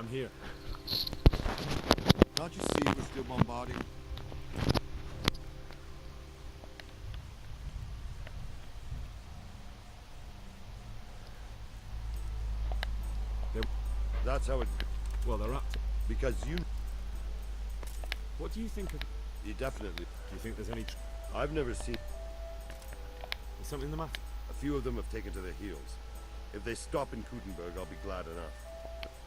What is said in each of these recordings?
I'm here. Can't you see we're still bombarding? That's how it... Well, they're up to... Because you... What do you think of... You definitely... Do you think there's any... I've never seen... Is something the matter? A few of them have taken to their heels. If they stop in Talmberg, I'll be glad enough.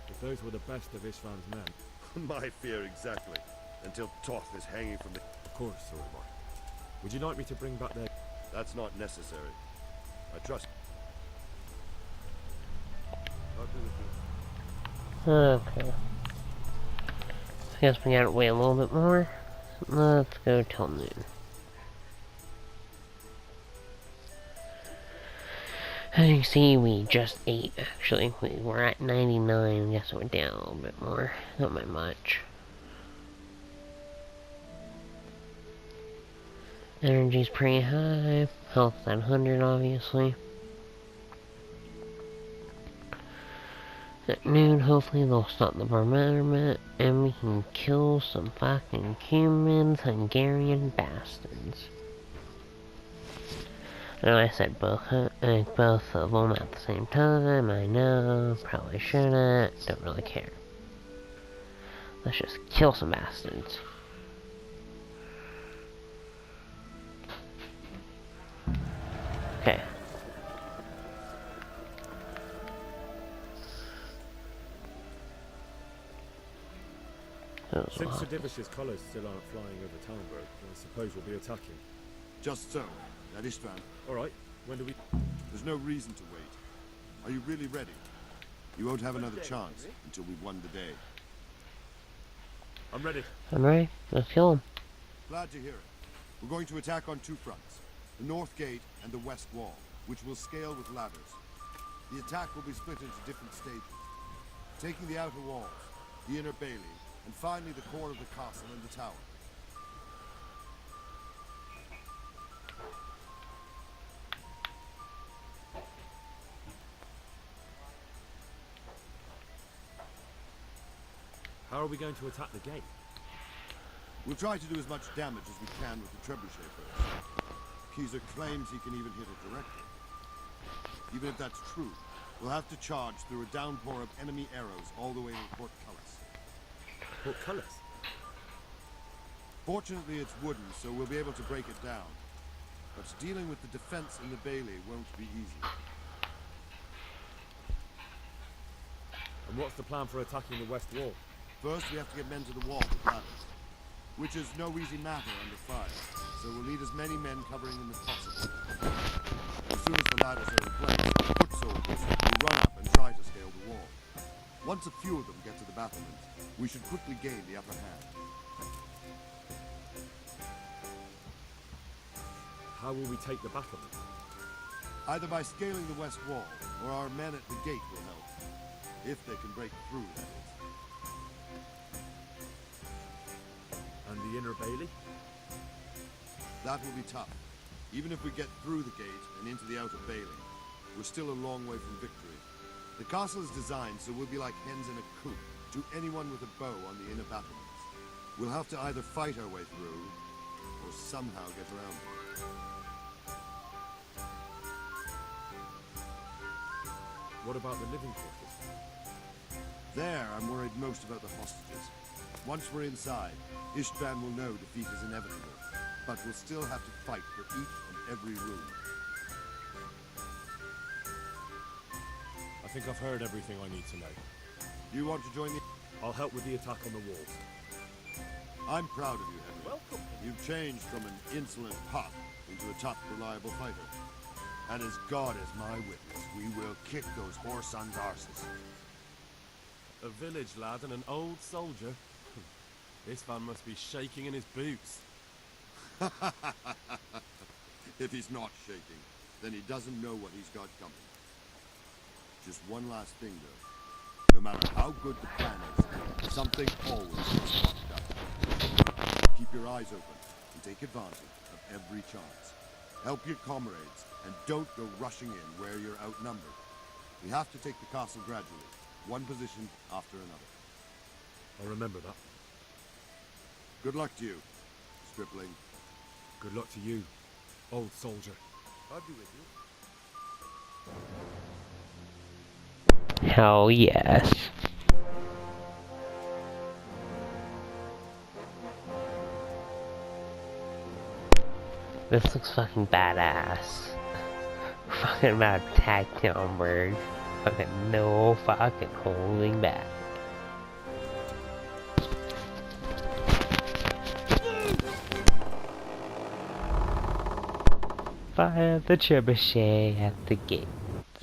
If those were the best of Ishvan's men... My fear exactly. Until Toth is hanging from the... Of course, Sorry. Would you like me to bring back their... That's not necessary. I trust... Okay. I guess we gotta wait a little bit more. Let's go till noon. As you see, we just ate, actually. We were at 99. I guess it went down a little bit more. Not by much. Energy's pretty high. Health's at 100, obviously. At noon, hopefully they'll stop the bombardment, and we can kill some fucking humans, Hungarian bastards. I know I said both of them at the same time, I know, probably shouldn't, don't really care. Let's just kill some bastards. Okay. Since Sir Divish's colours still aren't flying over Talmberg, I suppose we'll be attacking. Just so. That Istvan. Alright, when do we... There's no reason to wait. Are you really ready? You won't have another chance until we've won the day. I'm ready. I'm ready. Let's kill him. Glad to hear it. We're going to attack on two fronts. The north gate and the west wall, which will scale with ladders. The attack will be split into different stages. Taking the outer walls, the inner bailey, and finally the core of the castle and the tower. How are we going to attack the gate? We'll try to do as much damage as we can with the trebuchet first. Kaiser claims he can even hit it directly. Even if that's true, we'll have to charge through a downpour of enemy arrows all the way to Portcullis. Portcullis? Fortunately, it's wooden, so we'll be able to break it down. But dealing with the defense in the bailey won't be easy. And what's the plan for attacking the west wall? First, we have to get men to the wall with ladders, which is no easy matter under fire, so we'll need as many men covering them as possible. As soon as the ladders are in place, foot soldiers will run up and try to scale the wall. Once a few of them get to the battlements, we should quickly gain the upper hand. How will we take the battlement? Either by scaling the west wall, or our men at the gate will help. If they can break through, that is. And the inner bailey? That will be tough. Even if we get through the gate and into the outer bailey, we're still a long way from victory. The castle is designed so we'll be like hens in a coop to anyone with a bow on the inner battlements. We'll have to either fight our way through, or somehow get around them. What about the living quarters? There, I'm worried most about the hostages. Once we're inside, Istvan will know defeat is inevitable, but we'll still have to fight for each and every room. I think I've heard everything I need to know. Do you want to join the... I'll help with the attack on the walls. I'm proud of you, Henry. Welcome. You've changed from an insolent pup into a tough, reliable fighter. And as God is my witness, we will kick those whore sons' arses. A village lad and an old soldier. This man must be shaking in his boots. If he's not shaking, then he doesn't know what he's got coming. Just one last thing, though. No matter how good the plan is, something always gets fucked up. Keep your eyes open and take advantage of every chance. Help your comrades, and don't go rushing in where you're outnumbered. We have to take the castle gradually, one position after another. I'll remember that. Good luck to you, stripling. Good luck to you, old soldier. I'll be with you. Hell yes. This looks fucking badass. Fucking about to attack Talmberg. Fucking no fucking holding back. Fire the trebuchet at the gates.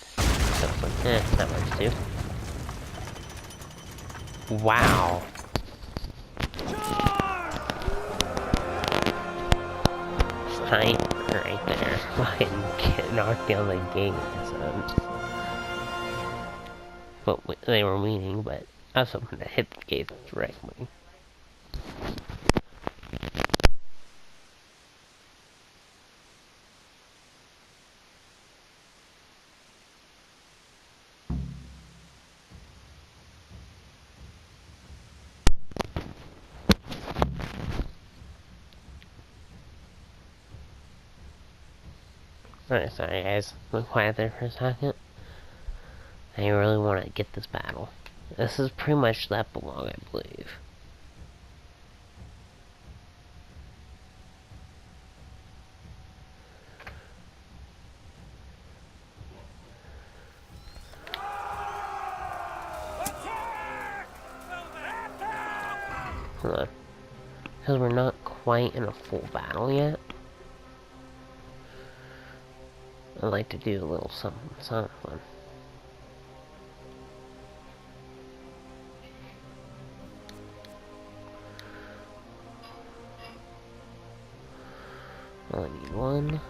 So it's like, that works too. Wow. Sniper right there. Fucking get knocked down the gates. But they were meaning, but I was hoping to hit the gates directly. Alright, sorry guys. Went quiet there for a second. I really want to get this battle. This is pretty much the epilogue, I believe. Hold on. Because we're not quite in a full battle yet. I like to do a little something fun. Only need one.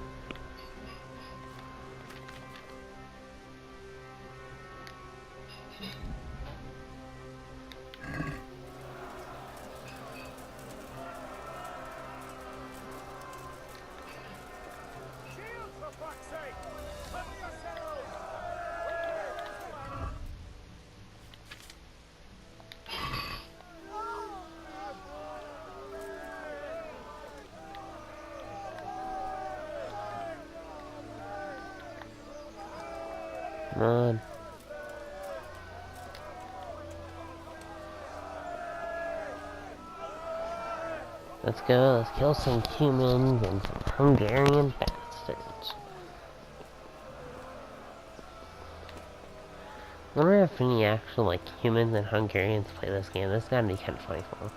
Come on. Let's go, let's kill some humans and some Hungarian bastards. I wonder if any actual, like, humans and Hungarians play this game. This gotta be kind of funny for them.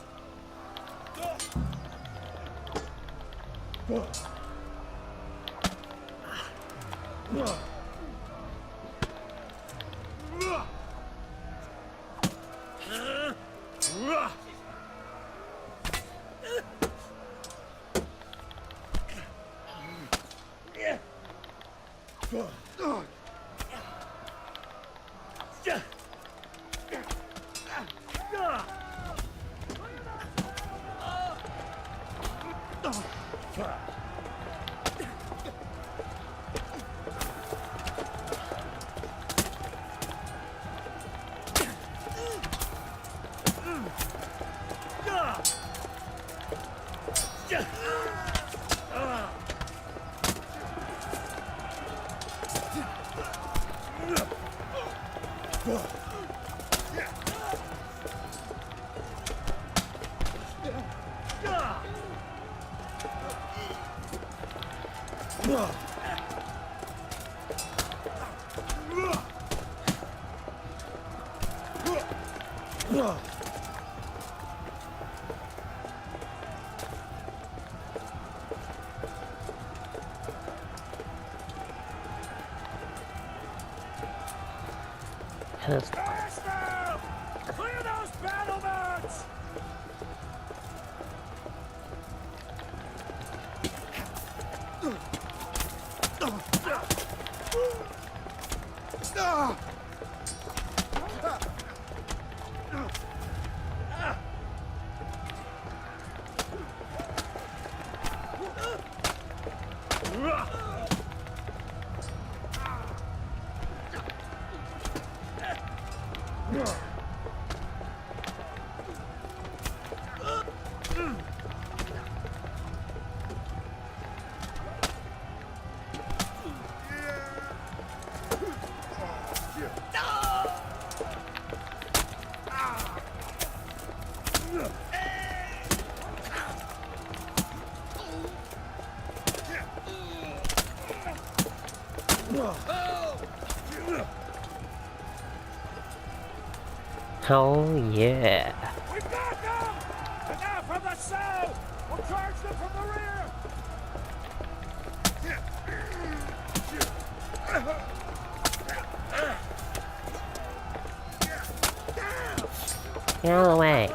That's Clear those battlements! Oh yeah. We've got them! And now from the south! We'll charge them from the rear! Get out of the way.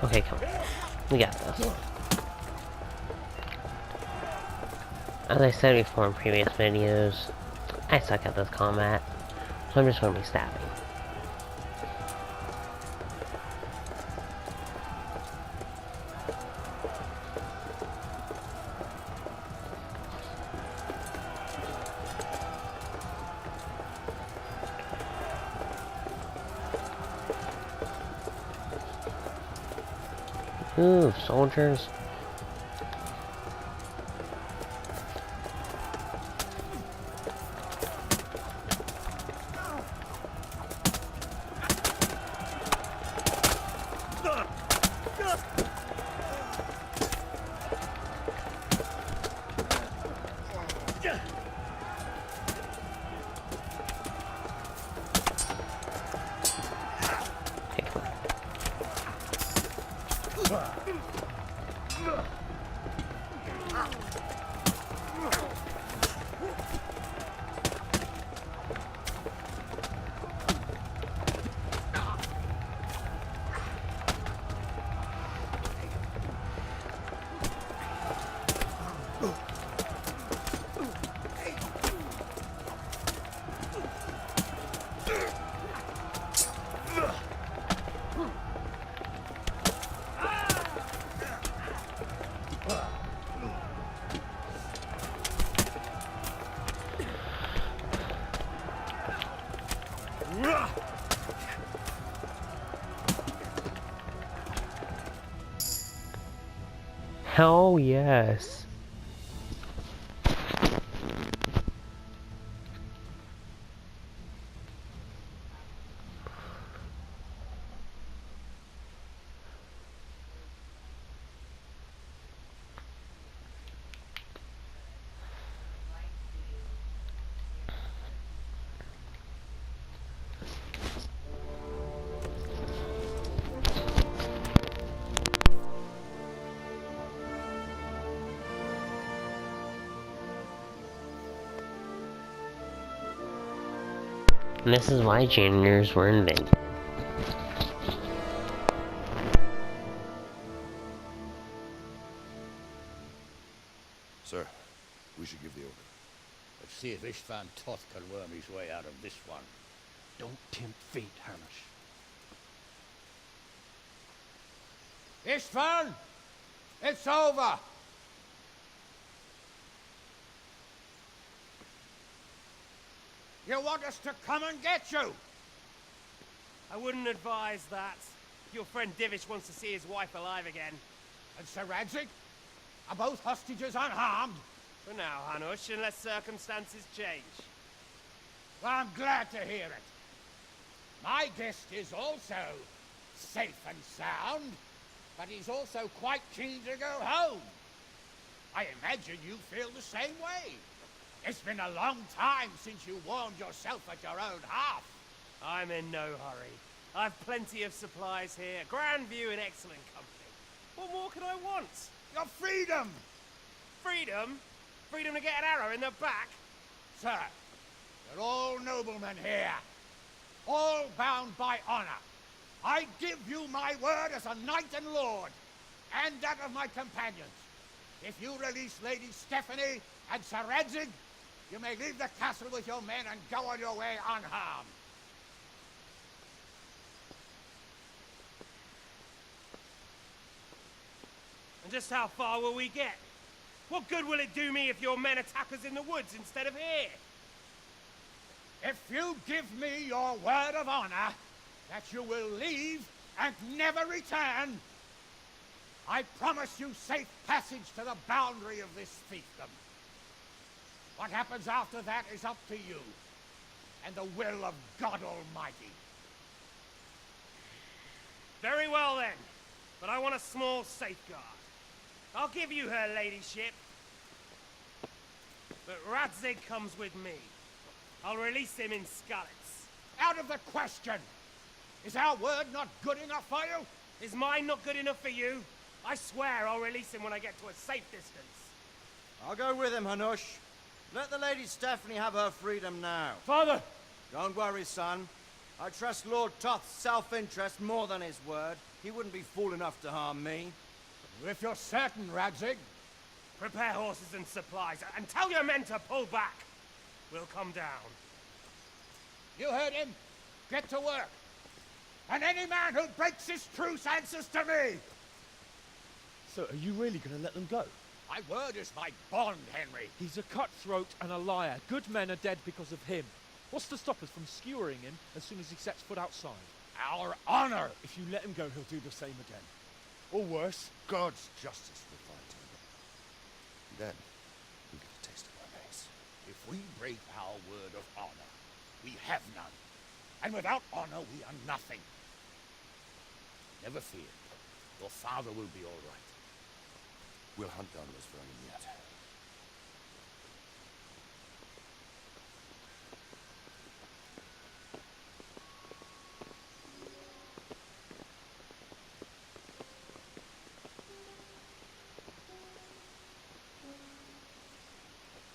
Okay, come on. We got this. As I said before in previous videos, I suck at this combat, so I'm just going to be stabbing. Ooh, soldiers. Hell yes. And this is why janitors were invented. Sir, we should give the order. Let's see if Ishvan Toth can worm his way out of this one. Don't tempt fate, Hamish. Ishvan! It's over! You want us to come and get you? I wouldn't advise that. Your friend Divish wants to see his wife alive again. And Sir Radzig? Are both hostages unharmed? For now, Hanush, unless circumstances change. Well, I'm glad to hear it. My guest is also safe and sound, but he's also quite keen to go home. I imagine you feel the same way. It's been a long time since you warmed yourself at your own hearth. I'm in no hurry. I've plenty of supplies here, grand view and excellent company. What more could I want? Your freedom! Freedom? Freedom to get an arrow in the back? Sir, you're all noblemen here. All bound by honor. I give you my word as a knight and lord, and that of my companions. If you release Lady Stephanie and Sir Radzig, you may leave the castle with your men and go on your way unharmed. And just how far will we get? What good will it do me if your men attack us in the woods instead of here? If you give me your word of honor that you will leave and never return, I promise you safe passage to the boundary of this fiefdom. What happens after that is up to you and the will of God Almighty. Very well then, but I want a small safeguard. I'll give you her ladyship, but Radzig comes with me. I'll release him in Skalitz. Out of the question! Is our word not good enough for you? Is mine not good enough for you? I swear I'll release him when I get to a safe distance. I'll go with him, Hanush. Let the Lady Stephanie have her freedom now. Father! Don't worry, son. I trust Lord Toth's self-interest more than his word. He wouldn't be fool enough to harm me. If you're certain, Radzig. Prepare horses and supplies, and tell your men to pull back. We'll come down. You heard him. Get to work. And any man who breaks this truce answers to me. So, are you really going to let them go? My word is my bond, Henry. He's a cutthroat and a liar. Good men are dead because of him. What's to stop us from skewering him as soon as he sets foot outside? Our honor. If you let him go, he'll do the same again. Or worse. God's justice will find him. Then, we'll get a taste of our race. If we break our word of honor, we have none. And without honor, we are nothing. Never fear. Your father will be all right. We'll hunt down this vermin yet.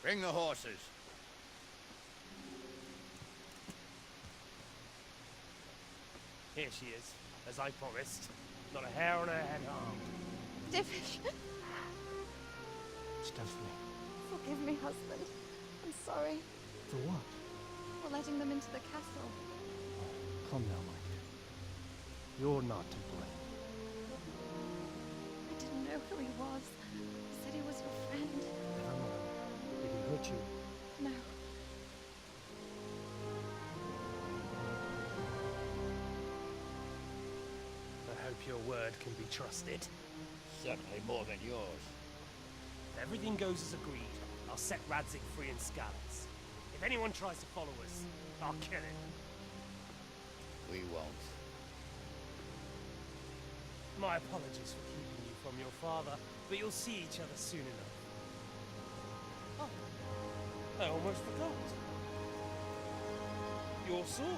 Bring the horses. Here she is, as I promised. Not a hair on her head harmed. Divish. Stephanie. Forgive me, husband. I'm sorry For what? for letting them into the castle. Come now, my dear. You're not to blame. I didn't know who he was. He said he was your friend. Never mind. Did he hurt you? No. I hope your word can be trusted. Certainly more than yours. If everything goes as agreed, I'll set Radzig free in Skalitz. If anyone tries to follow us, I'll kill him. We won't. My apologies for keeping you from your father, but you'll see each other soon enough. Oh, I almost forgot. Your sword.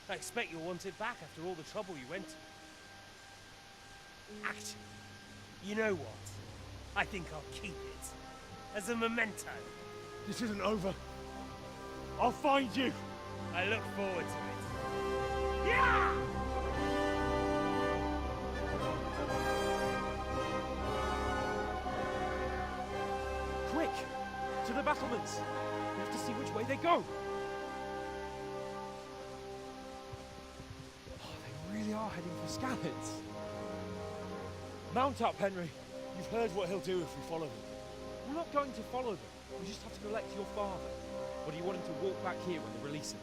I expect you'll want it back after all the trouble you went to. Actually, you know what? I think I'll keep it. As a memento. This isn't over. I'll find you. I look forward to it. Yeah! Quick! To the battlements! We have to see which way they go! Oh, they really are heading for Skalitz. Mount up, Henry. You've heard what he'll do if we follow them. We're not going to follow them. We just have to collect your father. Or do you want him to walk back here when they release him?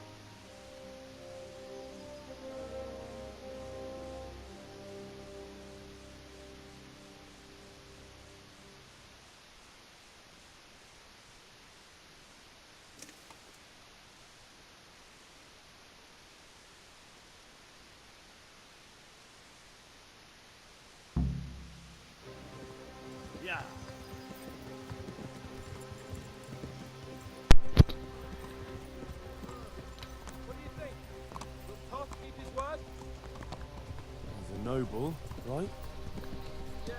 Yeah. What do you think? Will Toth keep his word? He's a noble, right? Yes.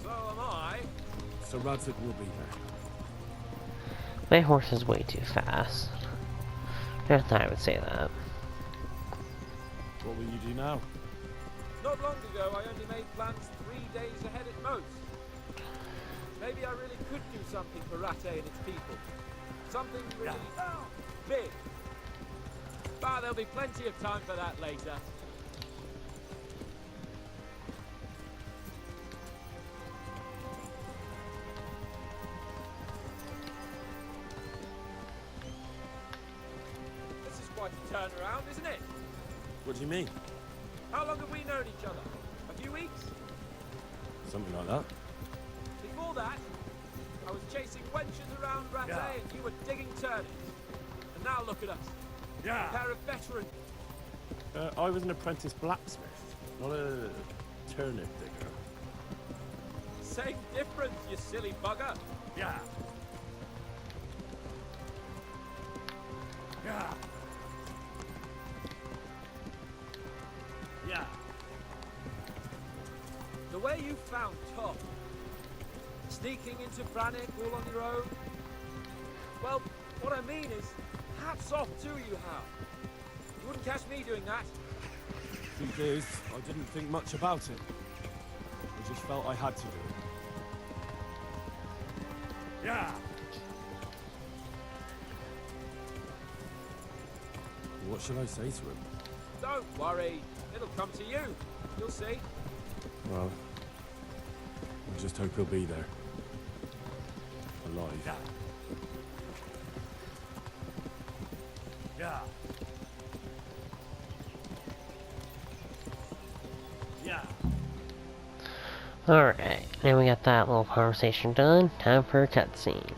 So am I. So Radzig will be there. My horse is way too fast. I thought I would say that. What will you do now? Not long ago, I only made plans 3 days ahead at most. maybe I really could do something for Rattay and its people. Something really big. But there'll be plenty of time for that later. This is quite a turnaround, isn't it? What do you mean? How long have we known each other? A few weeks? Something like that. Before that, I was chasing wenches around Rattay and you were digging turnips. And now look at us. A pair of veterans. I was an apprentice blacksmith, not a turnip digger. Same difference, you silly bugger. Yeah. The way you found Tom, sneaking into Brannick all on your own. Well, what I mean is, hats off to you, Hal. You wouldn't catch me doing that. Truth is, I didn't think much about it. I just felt I had to do it. Yeah. What shall I say to him? Don't worry, it'll come to you. You'll see. Well, I just hope he'll be there. Alive. Yeah. Alright, now we got that little conversation done. Time for a cutscene.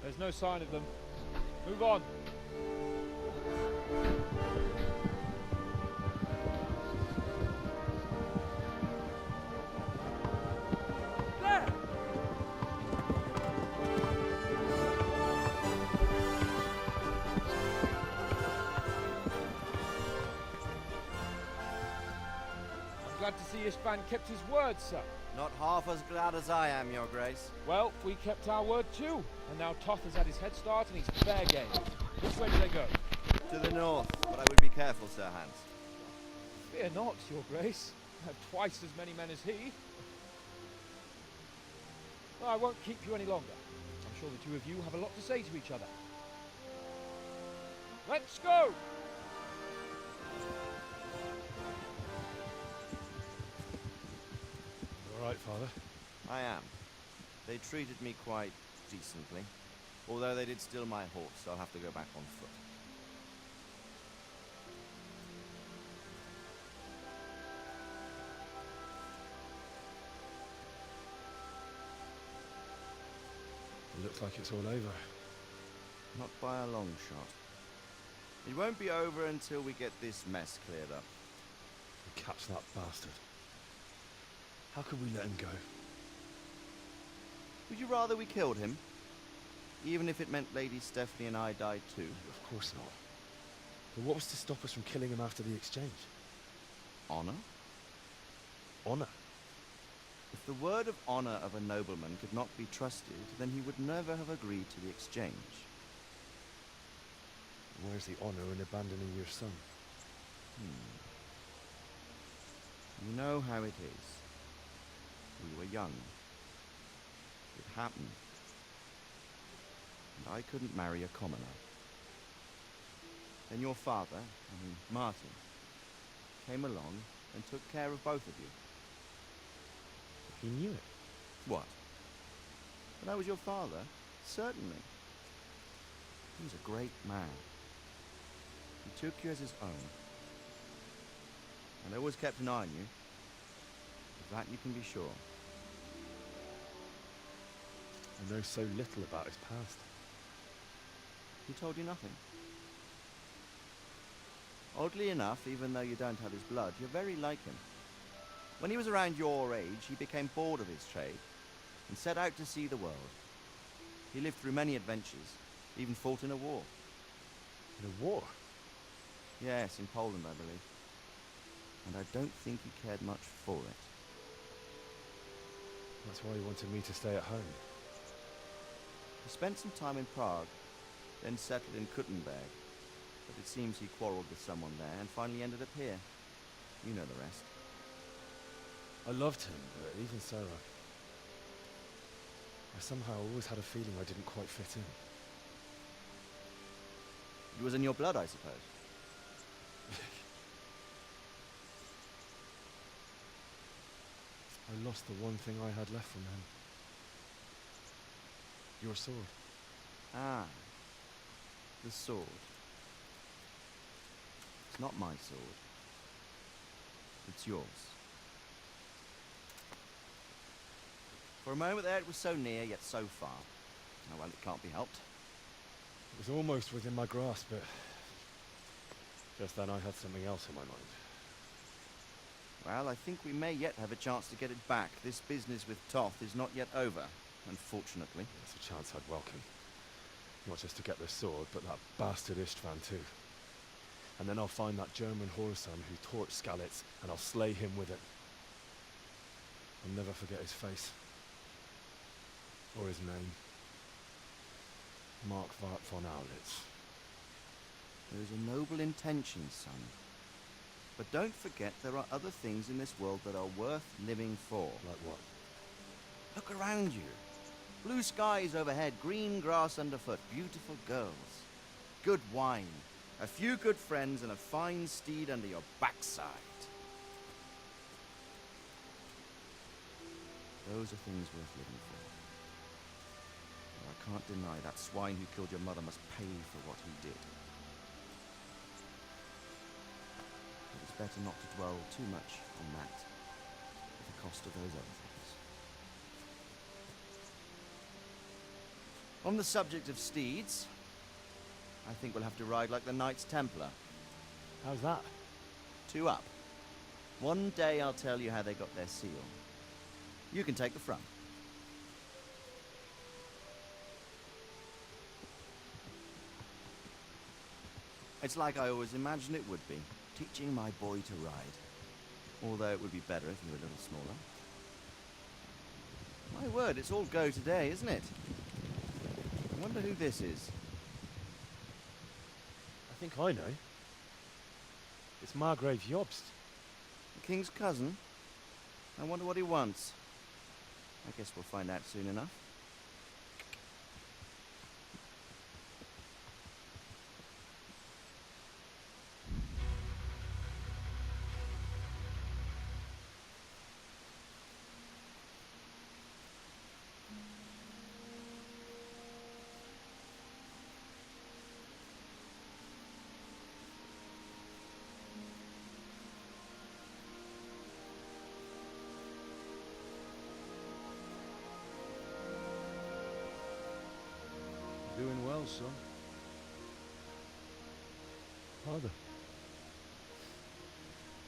There's no sign of them. Move on. There! I'm glad to see Ishban kept his word, sir. Not half as glad as I am, Your Grace. Well, we kept our word too, and now Toth has had his head start and he's fair game. Which way do they go? To the north, but I would be careful, Sir Hans. Fear not, Your Grace. I have twice as many men as he. Well, I won't keep you any longer. I'm sure the two of you have a lot to say to each other. Let's go! All right, Father. I am. They treated me quite decently. Although they did steal my horse, so I'll have to go back on foot. It looks like it's all over. Not by a long shot. It won't be over until we get this mess cleared up. We catch that bastard. How could we let him go? Would you rather we killed him? Even if it meant Lady Stephanie and I died too? Of course not. But what was to stop us from killing him after the exchange? Honor? Honor? If the word of honor of a nobleman could not be trusted, then he would never have agreed to the exchange. Where's the honor in abandoning your son? You know how it is. We were young. It happened. And I couldn't marry a commoner. Then your father, Martin, came along and took care of both of you. He knew it. What? But I was your father? Certainly. He was a great man. He took you as his own. And always kept an eye on you. Of that you can be sure. I know so little about his past. He told you nothing. Oddly enough, even though you don't have his blood, you're very like him. When he was around your age, he became bored of his trade and set out to see the world. He lived through many adventures, even fought in a war. In a war? Yes, in Poland, I believe. And I don't think he cared much for it. That's why he wanted me to stay at home. He spent some time in Prague, then settled in Kuttenberg. But it seems he quarreled with someone there and finally ended up here. You know the rest. I loved him, but even so, I somehow always had a feeling I didn't quite fit in. It was in your blood, I suppose. I lost the one thing I had left from him. Your sword. Ah. The sword. It's not my sword. It's yours. For a moment there it was so near, yet so far. Oh well, it can't be helped. It was almost within my grasp, but just then I had something else in my mind. Well, I think we may yet have a chance to get it back. This business with Toth is not yet over, unfortunately. It's a chance I'd welcome. Not just to get the sword, but that bastard Istvan too. And then I'll find that German whoreson who torched Skalitz, and I'll slay him with it. I'll never forget his face. Or his name. Mark Vart von Aulitz. There is a noble intention, son. But don't forget there are other things in this world that are worth living for. Like what? Look around you. Blue skies overhead, green grass underfoot, beautiful girls. Good wine, a few good friends, and a fine steed under your backside. Those are things worth living for. Though I can't deny that swine who killed your mother must pay for what he did. But it's better not to dwell too much on that, at the cost of those other things. On the subject of steeds, I think we'll have to ride like the Knights Templar. How's that? 2 up. One day I'll tell you how they got their seal. You can take the front. It's like I always imagined it would be, teaching my boy to ride. Although it would be better if you were a little smaller. My word, it's all go today, isn't it? I wonder who this is. I think I know. It's Margrave Jobst. The king's cousin? I wonder what he wants. I guess we'll find out soon enough. Doing well, son. Father.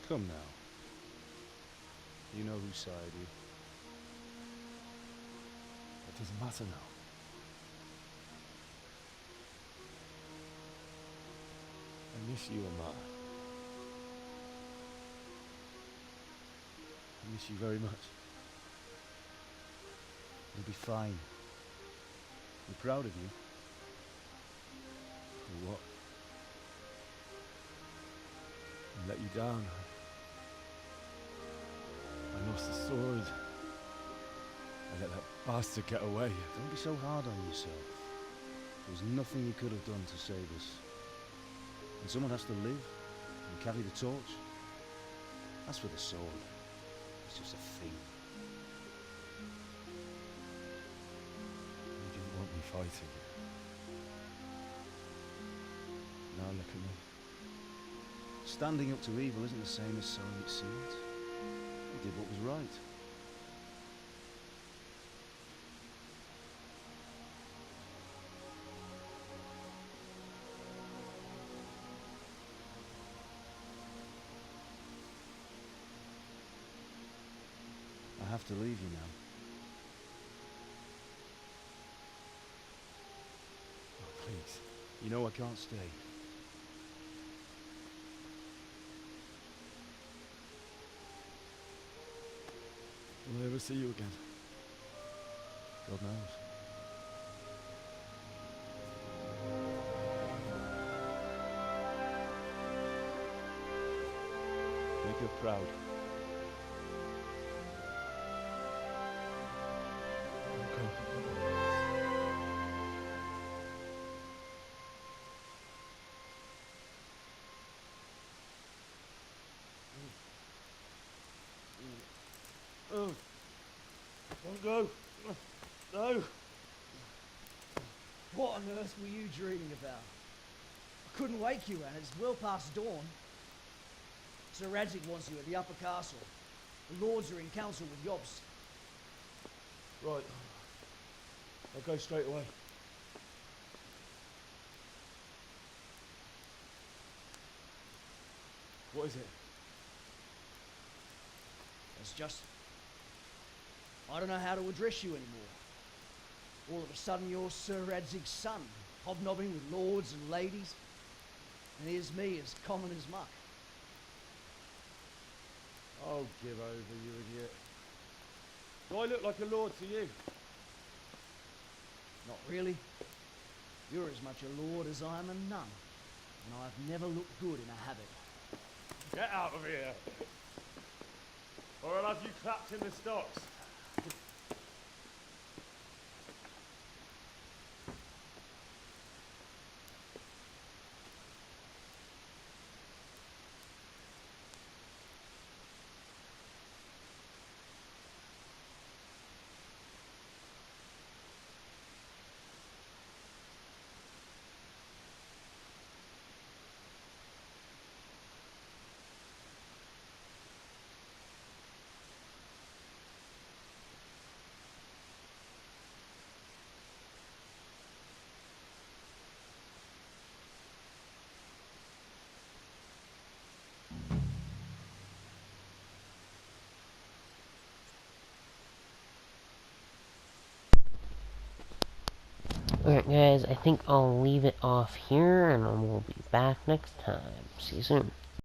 Come now. You know whose side you. It doesn't matter now. I miss you, Amar. I miss you very much. You'll be fine. I'm proud of you. For what? I let you down. I lost the sword. I let that bastard get away. Don't be so hard on yourself. There was nothing you could have done to save us. And someone has to live and carry the torch. As for the sword, it's just a thing. You didn't want me fighting. Now look at me. Standing up to evil isn't the same as sowing its seeds. You did what was right. I have to leave you now. Oh, please. You know I can't stay. Will I ever see you again? God knows. Make her proud. Oh, don't go. No. What on earth were you dreaming about? I couldn't wake you, and it's well past dawn. Sir Radzig wants you at the upper castle. The lords are in council with Yobst. Right. I'll go straight away. What is it? It's just... I don't know how to address you anymore. All of a sudden you're Sir Radzig's son, hobnobbing with lords and ladies. And here's me, as common as muck. Oh, give over, you idiot. Do I look like a lord to you? Not really. You're as much a lord as I am a nun. And I've never looked good in a habit. Get out of here! Or I'll have you clapped in the stocks. Alright guys, I think I'll leave it off here and we'll be back next time. See you soon.